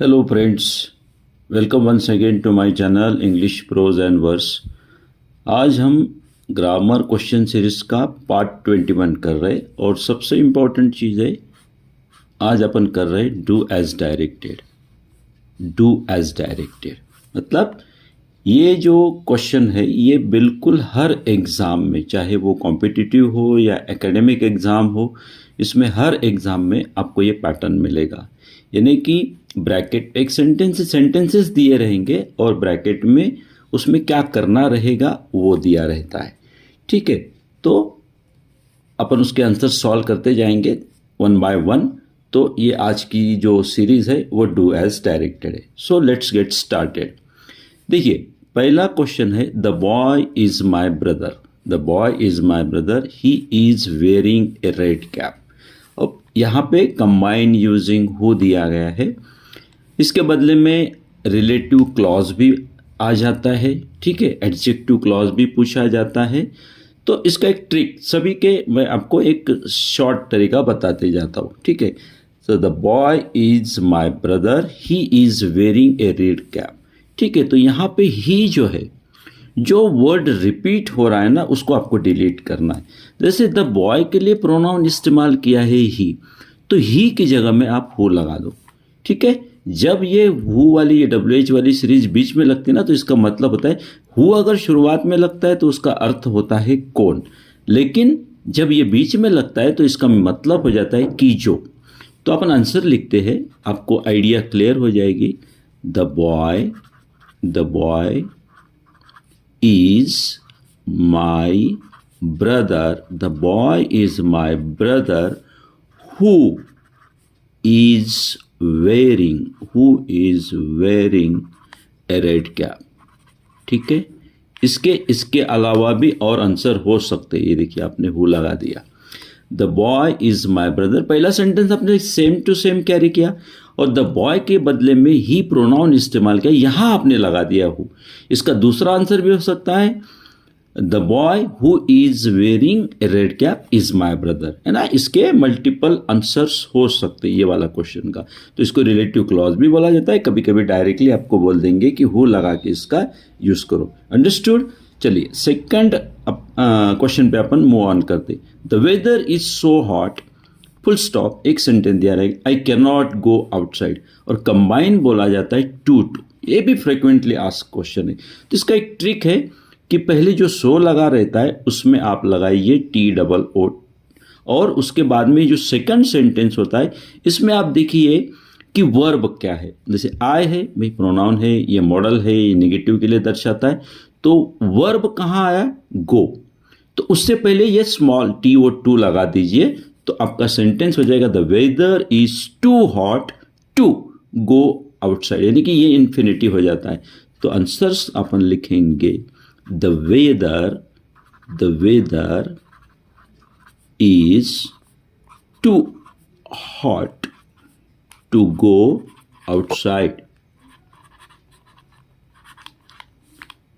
Hello friends, welcome once again to my channel English Prose and Verse। आज हम grammar question series का part 21 कर रहे और सबसे इम्पोर्टेंट चीज़ है आज अपन कर रहे do as directed. Do as directed मतलब ये जो क्वेश्चन है ये बिल्कुल हर एग्ज़ाम में, चाहे वो कॉम्पिटिटिव हो या एकेडमिक एग्ज़ाम हो, इसमें हर एग्ज़ाम में आपको ये पैटर्न मिलेगा। यानी कि ब्रैकेट एक सेंटेंसेस दिए रहेंगे और ब्रैकेट में उसमें क्या करना रहेगा वो दिया रहता है। ठीक है, तो अपन उसके आंसर सॉल्व करते जाएंगे वन बाय वन। तो ये आज की जो सीरीज़ है वो डू एज डायरेक्टेड है। So let's get started. देखिए पहला क्वेश्चन है the boy is my brother. The boy is my brother, he is wearing A red cap. अब यहाँ पे कंबाइन यूजिंग हु दिया गया है, इसके बदले में रिलेटिव क्लॉज भी आ जाता है। ठीक है, एडजेक्टिव क्लॉज भी पूछा जाता है। तो इसका एक ट्रिक सभी के मैं आपको एक शॉर्ट तरीका बताते जाता हूँ। ठीक है, so the boy is my brother, he is wearing A red cap. ठीक है, तो यहाँ पे ही जो है, जो वर्ड रिपीट हो रहा है ना, उसको आपको डिलीट करना है। जैसे द बॉय के लिए प्रोनाउन इस्तेमाल किया है ही, तो ही की जगह में आप हु लगा दो। ठीक है, जब ये हु वाली ये WH वाली सीरीज बीच में लगती है ना, तो इसका मतलब होता है हु अगर शुरुआत में लगता है तो उसका अर्थ होता है कौन, लेकिन जब ये बीच में लगता है तो इसका मतलब हो जाता है कि जो। तो अपन आंसर लिखते हैं, आपको आइडिया क्लियर हो जाएगी। The boy is my brother, the boy is my brother who is wearing a red cap। ठीक है, इसके अलावा भी और आंसर हो सकते हैं। ये देखिए आपने हु लगा दिया। The boy is my brother, पहला सेंटेंस आपने सेम टू सेम कैरी किया और द बॉय के बदले में ही प्रोनाउन इस्तेमाल किया, यहां आपने लगा दिया हु। इसका दूसरा आंसर भी हो सकता है the boy who is wearing A red cap is my brother, है ना। इसके मल्टीपल आंसर्स हो सकते हैं ये वाला क्वेश्चन का। तो इसको रिलेटिव क्लॉज भी बोला जाता है, कभी कभी डायरेक्टली आपको बोल देंगे कि हु लगा के इसका यूज करो। अंडरस्टूड। चलिए सेकंड क्वेश्चन पे अपन मूव ऑन करते। The weather is so hot, full stop, एक सेंटेंस दिया रहेगा I can not go outside, और कंबाइन बोला जाता है टू। ये भी फ्रिक्वेंटली आस्क क्वेश्चन है। तो इसका एक ट्रिक है कि पहले जो सो लगा रहता है उसमें आप लगाइए TOO, और उसके बाद में जो सेकंड सेंटेंस होता है इसमें आप देखिए कि वर्ब क्या है। जैसे आई है, भाई प्रोनाउन है, ये मॉडल है, ये नेगेटिव के लिए दर्शाता है। तो वर्ब कहाँ आया? गो। तो उससे पहले ये स्मॉल TO2 लगा दीजिए, तो आपका सेंटेंस हो जाएगा the weather is too hot to go outside, यानी कि ये इन्फिनिटी हो जाता है। तो आंसर्स अपन लिखेंगे the weather is too hot to go outside.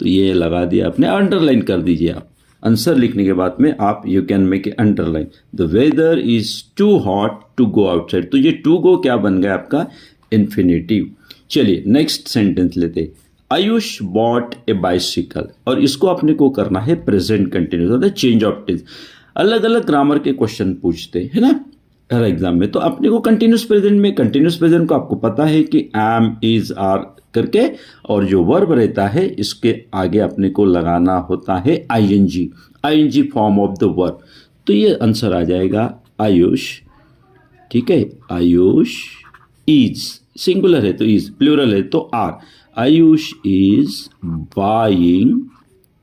तो ये लगा दिया आपने, अंडरलाइन कर दीजिए आप। आंसर लिखने के बाद में आप you can make a underline the weather is too hot to go outside. तो ये टू गो क्या बन गया आपका? इन्फिनिटिव। चलिए नेक्स्ट सेंटेंस लेते। आयुष बॉट ए बाइसिकल, और इसको अपने को करना है प्रेजेंट कंटिन्यूस, होता है चेंज ऑफ टेंस। अलग अलग ग्रामर के क्वेश्चन पूछते हैं, है ना, हर एग्जाम में। तो अपने को कंटिन्यूस प्रेजेंट में, कंटिन्यूस प्रेजेंट को आपको पता है कि एम इज आर करके, और जो वर्ब रहता है इसके आगे अपने को लगाना होता है ING form of the verb. तो ये आंसर आ जाएगा आयुष। ठीक है, आयुष इज, सिंगुलर है तो इज, प्लूरल है तो are. Ayush is buying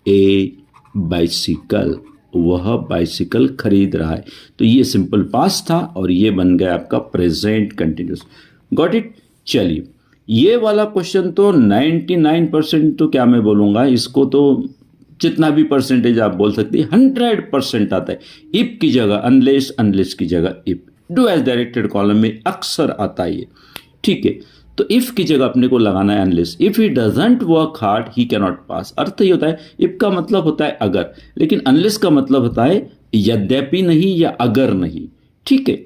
a bicycle, वह बाइसिकल खरीद रहा है। तो ये सिंपल पास्ट था और ये बन गया आपका प्रेजेंट कंटिन्यूस। Got it. चलिए ये वाला क्वेश्चन तो 99% तो क्या मैं बोलूँगा, इसको तो जितना भी परसेंटेज आप बोल सकते हैं 100% आता है। इफ की जगह अनलेस की जगह if, do as directed column में अक्सर आता है ये। ठीक है, तो इफ की जगह अपने को लगाना है unless. If he doesn't work hard he can not pass. अर्थ ये होता है, इफ का मतलब होता है अगर, लेकिन अनलेस का मतलब होता है यद्यपि नहीं या अगर नहीं। ठीक है,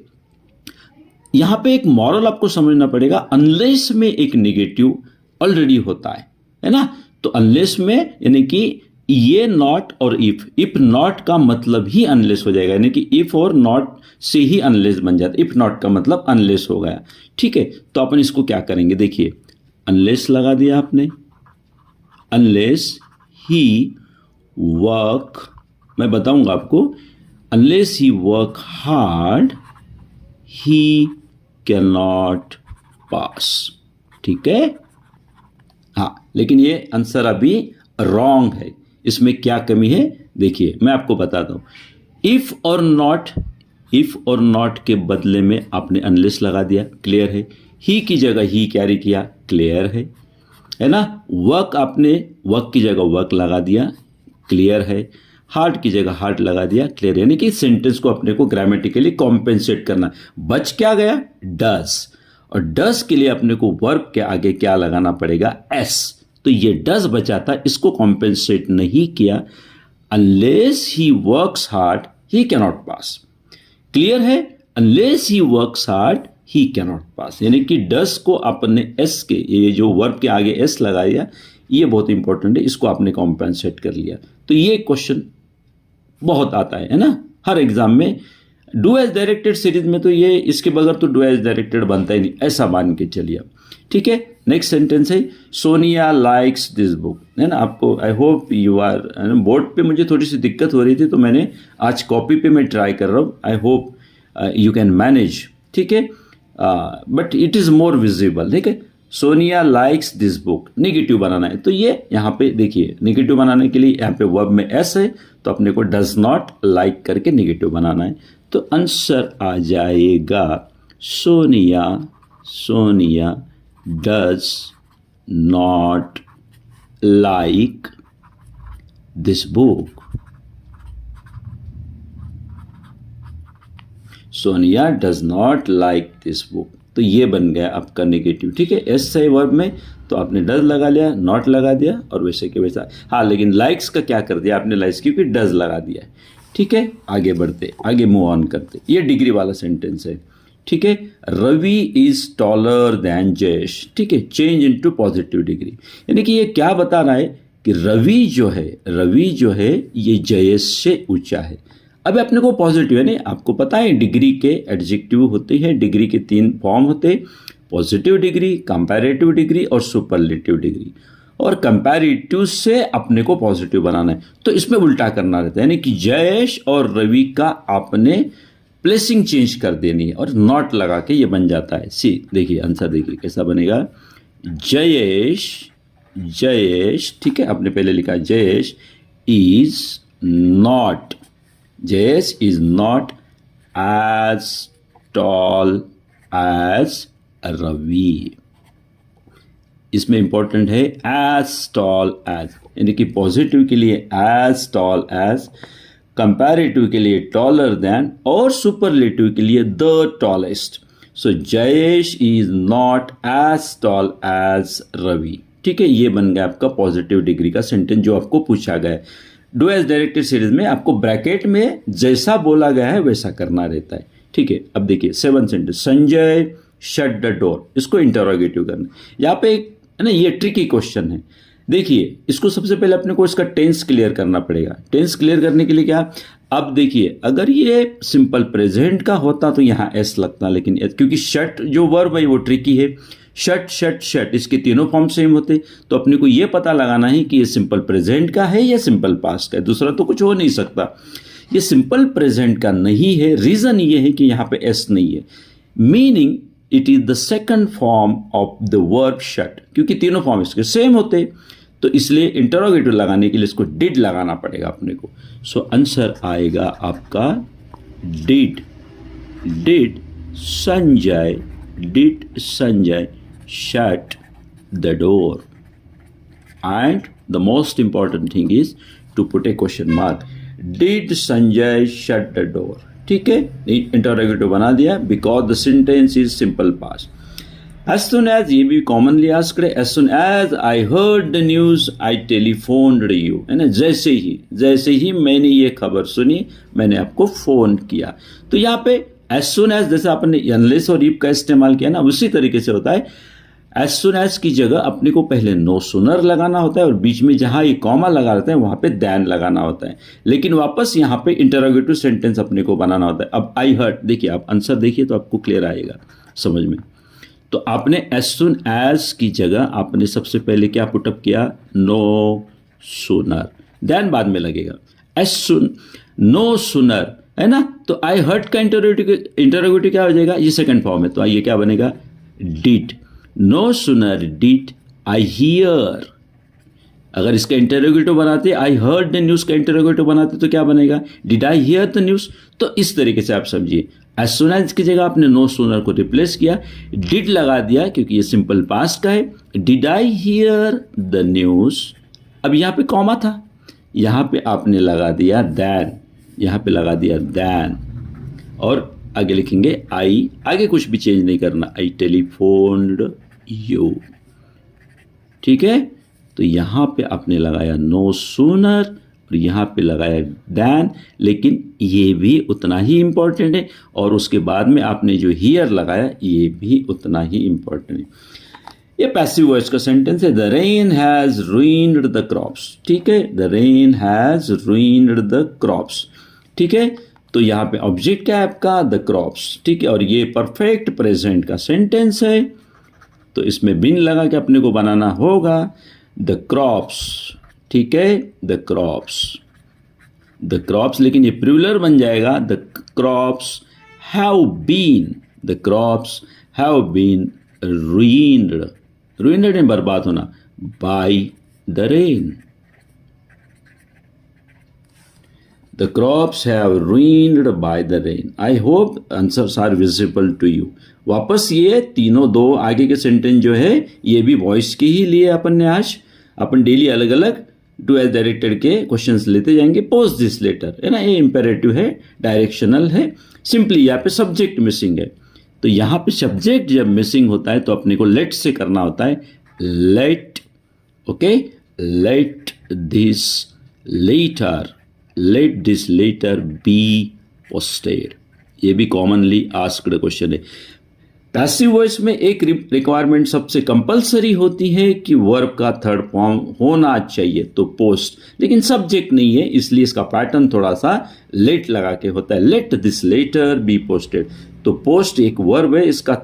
यहां पे एक मॉरल आपको समझना पड़ेगा, अनलेस में एक नेगेटिव ऑलरेडी होता है ना। तो अनलेस में यानी कि ये नॉट और इफ नॉट का मतलब ही अनलेस हो जाएगा, यानी कि इफ और नॉट से ही अनलेस बन जाता है। इफ नॉट का मतलब अनलेस हो गया, ठीक है। तो अपन इसको क्या करेंगे, देखिए अनलेस लगा दिया आपने, अनलेस ही वर्क, मैं बताऊंगा आपको, unless he work hard he can not पास, ठीक है। हाँ, लेकिन ये आंसर अभी रॉन्ग है, इसमें क्या कमी है देखिए मैं आपको बताता हूं। इफ और नॉट के बदले में आपने अनलेस लगा दिया, क्लियर है। ही की जगह ही कैरी किया, क्लियर है ना। वर्क आपने वर्क की जगह वर्क लगा दिया, क्लियर है। हार्ट की जगह हार्ट लगा दिया, क्लियर। यानी कि सेंटेंस को अपने को ग्रामेटिकली कॉम्पेंसेट करना। बच क्या गया, डज, और डज के लिए अपने को वर्ब के आगे क्या लगाना पड़ेगा, एस। तो ये डज बचा था, इसको कॉम्पेंसेट नहीं किया। Unless he works hard he cannot pass, clear है। Unless he works hard he cannot pass, यानी कि डज को आपने एस के, ये जो वर्ब के आगे एस लगा दिया, ये बहुत इंपॉर्टेंट है, इसको आपने कॉम्पेंसेट कर लिया। तो ये क्वेश्चन बहुत आता है ना हर एग्जाम में। डू एज डायरेक्टेड सीरीज में तो ये इसके बगैर तो डू एज डायरेक्टेड बनता ही नहीं, ऐसा मान के चलिए, ठीक है। नेक्स्ट सेंटेंस है सोनिया लाइक्स दिस बुक, है ना। आपको I hope you are, board पे मुझे थोड़ी सी दिक्कत हो रही थी तो मैंने आज कॉपी पे मैं ट्राई कर रहा हूँ। I hope you can manage, ठीक है, but it is more visible, ठीक है। Sonia likes this book, negative बनाना है, तो ये यहाँ पे देखिए नेगेटिव बनाने के लिए यहाँ पे वर्ब में एस है, तो अपने को डज नॉट लाइक करके नेगेटिव बनाना है। तो आंसर आ जाएगा Sonia does not like this book. Sonia does not like this book, तो ये बन गया आपका नेगेटिव, ठीक है। एस है वर्ब में, तो आपने डज लगा लिया, नॉट लगा दिया, और वैसे के वैसा। हाँ, लेकिन लाइक्स का क्या कर दिया आपने, लाइक्स क्योंकि डज लगा दिया, ठीक है। आगे बढ़ते, आगे मूव ऑन करते। ये डिग्री वाला सेंटेंस है, ठीक है। Ravi is taller than Jayesh, ठीक है। चेंज इनटू पॉजिटिव डिग्री, यानी कि ये क्या बता रहा है कि रवि जो है ये जयेश से ऊंचा है। अब अपने को पॉजिटिव है नहीं, आपको पता है डिग्री के एडजेक्टिव होते हैं, डिग्री के 3 फॉर्म होते हैं, पॉजिटिव डिग्री, कंपैरेटिव डिग्री और सुपरलेटिव डिग्री। और कंपैरेटिव से अपने को पॉजिटिव बनाना है, तो इसमें उल्टा करना रहता है, यानी कि जयेश और रवि का आपने प्लेसिंग चेंज कर देनी है और नॉट लगा के ये बन जाता है। सी देखिए आंसर देखिए कैसा बनेगा, जयेश, ठीक है, आपने पहले लिखा Jayesh is not as tall as Ravi. इसमें इंपॉर्टेंट है as tall as, यानी कि पॉजिटिव के लिए as tall as, कंपैरेटिव के लिए taller than, और सुपरलेटिव के लिए the tallest। So Jayesh is not as tall as Ravi, ठीक है। ये बन गया आपका पॉजिटिव डिग्री का सेंटेंस जो आपको पूछा गया है। डू एज डायरेक्टेड सीरीज में आपको ब्रैकेट में जैसा बोला गया है वैसा करना रहता है, ठीक है। अब देखिए 7 sentence, Sanjay shut the door, इसको इंटरोगेटिव करना। यहाँ पे एक है ना, ये ट्रिकी क्वेश्चन है। देखिए इसको सबसे पहले अपने को इसका टेंस क्लियर करना पड़ेगा। टेंस क्लियर करने के लिए क्या, अब देखिए अगर ये सिंपल प्रेजेंट का होता तो यहाँ एस लगता, लेकिन क्योंकि शट जो वर्ब है वो ट्रिकी है, शट इसके तीनों फॉर्म सेम होते, तो अपने को ये पता लगाना है कि ये सिंपल प्रेजेंट का है या सिंपल पास्ट का है, दूसरा तो कुछ हो नहीं सकता। ये सिंपल प्रेजेंट का नहीं है, रीजन ये है कि यहाँ पे एस नहीं है, meaning it is the second form of the verb shut, क्योंकि तीनों फॉर्म इसके सेम होते, तो इसलिए इंटरोगेटिव लगाने के लिए इसको डिड लगाना पड़ेगा अपने को। सो आंसर आएगा आपका did Sanjay shut the door, and the most important thing is to put a question mark. Did Sanjay shut the door? ठीक है, इंटरोगेटिव बना दिया because the sentence is simple past. As soon as, ये भी commonly asked है, as soon as I heard the news I telephoned you, है ना, जैसे ही मैंने ये खबर सुनी मैंने आपको फोन किया। तो यहाँ पे एज सुन एज जैसे आपने अनलेस और इफ का इस्तेमाल किया ना, उसी तरीके से होता है। एज सुन एज की जगह अपने को पहले नो सुनर लगाना होता है और बीच में जहां ये कॉमा लगा रहता है वहां पे देन लगाना होता है, लेकिन वापस यहाँ पे इंटरोगेटिव सेंटेंस अपने को बनाना होता है। अब आई हर्ड, देखिए आप आंसर देखिए तो आपको क्लियर आएगा समझ में। तो आपने एज सुन एज की जगह आपने सबसे पहले क्या पुटअप किया, नो सुनर, देन बाद में लगेगा एज सुन, नो सुनर, है ना। तो आई हर्ड का इंटरोगेटिव क्या हो जाएगा, ये सेकंड फॉर्म है, तो आइए क्या बनेगा, did. No sooner did I hear, अगर इसका इंटरोगेटिव बनाते आई हर्ड द न्यूज का इंटरोगेटिव बनाते तो क्या बनेगा, did I hear the news. तो इस तरीके से आप समझिए, एज सुन एज की जगह आपने नो सुनर को रिप्लेस किया, डिड लगा दिया क्योंकि ये सिंपल पास्ट का है, did I hear the news. अब यहाँ पे कॉमा था, यहाँ पे आपने लगा दिया देन, यहाँ पे लगा दिया देन, और आगे लिखेंगे आई, आगे कुछ भी चेंज नहीं करना, आई टेलीफोन्ड यू, ठीक है। तो यहाँ पे आपने लगाया नो सूनर और यहाँ पे लगाया देन, लेकिन ये भी उतना ही इंपॉर्टेंट है, और उसके बाद में आपने जो हियर लगाया ये भी उतना ही इंपॉर्टेंट है। ये पैसिव वॉइस का सेंटेंस है, the rain has ruined the crops, ठीक है, the rain has ruined the crops, ठीक है। तो यहाँ पे ऑब्जेक्ट क्या है आपका, द क्रॉप्स, ठीक है, और ये परफेक्ट प्रेजेंट का सेंटेंस है, तो इसमें बिन लगा के अपने को बनाना होगा द क्रॉप्स, ठीक है, द क्रॉप्स, द क्रॉप्स, लेकिन ये प्लूरल बन जाएगा, the crops have been, the crops have been ruined, ruined में बर्बाद होना, by the rain, the crops have ruined by the rain. I hope answers are visible to you. वापस ये तीनों दो आगे के सेंटेंस जो है ये भी वॉइस के ही लिए अपन ने, आज अपन डेली अलग अलग डू एज डायरेक्टेड के क्वेश्चंस लेते जाएंगे। पोस्ट दिस लेटर है ना, ये इंपेरेटिव है, डायरेक्शनल है, सिंपली यहाँ पे सब्जेक्ट मिसिंग है, तो यहाँ पे सब्जेक्ट जब मिसिंग होता है तो अपने को लेट से करना होता है, let, okay, let this letter, let this letter be posted, ये भी कॉमनली आस्क्ड क्वेश्चन है। पैसिव वॉइस में एक रिक्वायरमेंट सबसे कंपलसरी होती है कि वर्ब का थर्ड फॉर्म होना चाहिए, तो पोस्ट, लेकिन सब्जेक्ट नहीं है, इसलिए इसका पैटर्न थोड़ा सा लेट लगा के होता है, let this letter be posted. तो पोस्ट एक वर्ब है, इसका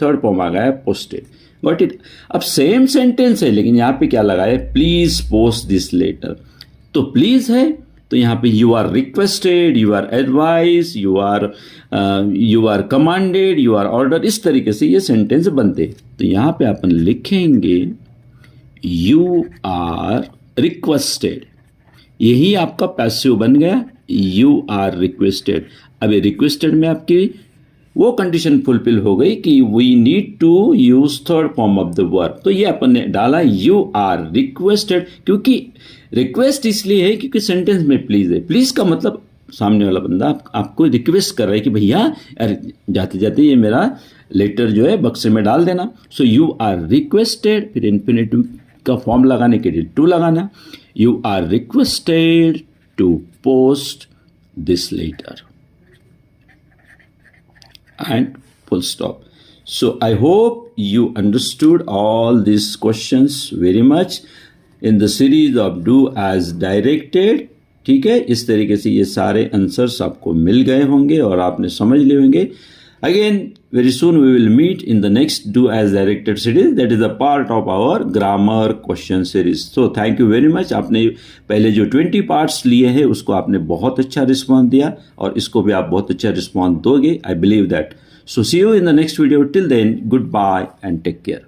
थर्ड फॉर्म आ गया है पोस्टेड, गॉट इट। अब सेम सेंटेंस है लेकिन यहाँ पे क्या लगा है, प्लीज पोस्ट दिस लेटर, तो प्लीज है तो यहाँ पे you are requested, you are advise, you are commanded, you are order, इस तरीके से ये सेंटेंस बनते। तो यहाँ पे अपन लिखेंगे यू आर रिक्वेस्टेड, यही आपका पैसिव बन गया, यू आर रिक्वेस्टेड। अब ये रिक्वेस्टेड में आपकी वो कंडीशन फुलफिल हो गई कि we need to use third form of the verb, तो ये अपन ने डाला यू आर रिक्वेस्टेड, क्योंकि रिक्वेस्ट इसलिए है क्योंकि सेंटेंस में प्लीज है, प्लीज का मतलब सामने वाला बंदा आपको रिक्वेस्ट कर रहा है कि भैया जाते जाते ये मेरा लेटर जो है बक्से में डाल देना। सो यू आर रिक्वेस्टेड, फिर इन्फिनेटिव का फॉर्म लगाने के लिए टू लगाना, you are requested to post this letter and full stop. So I hope you understood all these questions very much in the series of do as directed, ठीक है। इस तरीके से ये सारे आंसर्स आपको मिल गए होंगे और आपने समझ लिए होंगे। Again, very soon we will meet in the next do as directed series, that is a part of our grammar question series. So thank you very much. आपने पहले जो 20 parts लिए हैं उसको आपने बहुत अच्छा रिस्पॉन्स दिया और इसको भी आप बहुत अच्छा रिस्पॉन्स दोगे, I believe that. So see you in the next video. Till then, goodbye and take care.